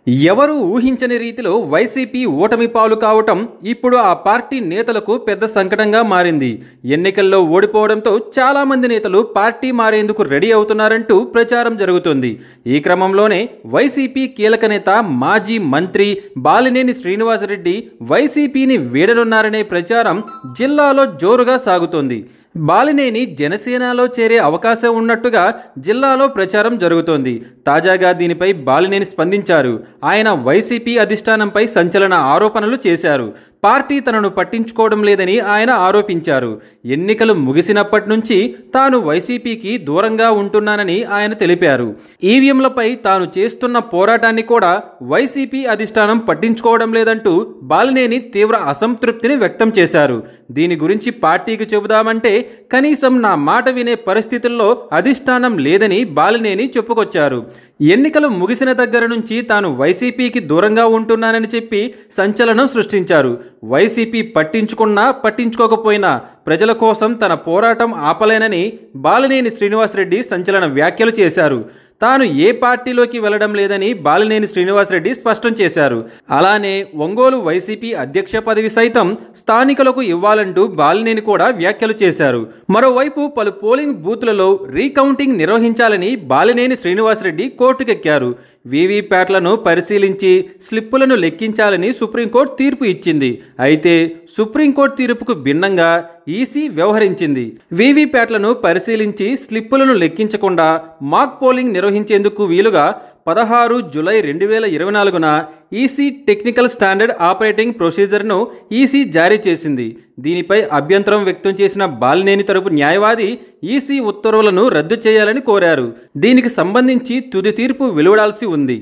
ఎవరు ఊహించని రీతిలో వైసీపీ ఓటమి పాలు కావటం ఇప్పుడు ఆ పార్టీ నేతలకు పెద్ద సంకటంగా మారింది. ఎన్నికల్లో ఓడిపోవడంతో చాలా మంది నేతలు పార్టీ మారేందుకు రెడీ అవుతున్నారంటూ ప్రచారం జరుగుతుంది. ఈ క్రమంలోనే వైసీపీ కీలక నేత మాజీ మంత్రి బాలినేని శ్రీనివాసరెడ్డి వైసీపీని వీడనున్నారనే ప్రచారం జిల్లాలో జోరుగా సాగుతోంది. బాలినేని జనసేనలో చేరే అవకాశం ఉన్నట్టుగా జిల్లాలో ప్రచారం జరుగుతోంది. తాజాగా దీనిపై బాలినేని స్పందించారు. ఆయన వైసీపీ అధిష్టానంపై సంచలన ఆరోపణలు చేశారు. పార్టీ తనను పట్టించుకోవడం లేదని ఆయన ఆరోపించారు. ఎన్నికలు ముగిసినప్పటి నుంచి తాను వైసీపీకి దూరంగా ఉంటున్నానని ఆయన తెలిపారు. ఈవీఎంలపై తాను చేస్తున్న పోరాటాన్ని కూడా వైసీపీ అధిష్టానం పట్టించుకోవడం లేదంటూ బాలినేని తీవ్ర అసంతృప్తిని వ్యక్తం చేశారు. దీని గురించి పార్టీకి చెబుదామంటే కనీసం నా మాట వినే పరిస్థితుల్లో అధిష్టానం లేదని బాలినేని చెప్పుకొచ్చారు. ఎన్నికలు ముగిసిన దగ్గర నుంచి తాను వైసీపీకి దూరంగా ఉంటున్నానని చెప్పి సంచలనం సృష్టించారు. వైసీపీ పట్టించుకున్నా పట్టించుకోకపోయినా ప్రజల కోసం తన పోరాటం ఆపలేనని బాలినేని శ్రీనివాసరెడ్డి సంచలన వ్యాఖ్యలు చేశారు. తాను ఏ పార్టీలోకి వెళ్లడం లేదని బాలినేని శ్రీనివాసరెడ్డి స్పష్టం చేశారు. అలానే ఒంగోలు వైసీపీ అధ్యక్ష పదవి సైతం స్థానికులకు ఇవ్వాలంటూ బాలినేని కూడా వ్యాఖ్యలు చేశారు. మరోవైపు పలు పోలింగ్ బూత్లలో రీకౌంటింగ్ నిర్వహించాలని బాలినేని శ్రీనివాసరెడ్డి కోర్టుకెక్కారు. వీవీప్యాట్లను పరిశీలించి స్లిప్పులను లెక్కించాలని సుప్రీంకోర్టు తీర్పు ఇచ్చింది. అయితే సుప్రీంకోర్టు తీర్పుకు భిన్నంగా ఈసీ వ్యవహరించింది. వీవీప్యాట్లను పరిశీలించి స్లిప్పులను లెక్కించకుండా మాక్ పోలింగ్ నిర్వహించేందుకు వీలుగా 16 జూలై 2024న ఈసీ టెక్నికల్ స్టాండర్డ్ ఆపరేటింగ్ ప్రొసీజర్ను ఈసీ జారీ చేసింది. దీనిపై అభ్యంతరం వ్యక్తం చేసిన బాలినేని తరపు న్యాయవాది ఈసీ ఉత్తర్వులను రద్దు చేయాలని కోరారు. దీనికి సంబంధించి తుది తీర్పు వెలువడాల్సి ఉంది.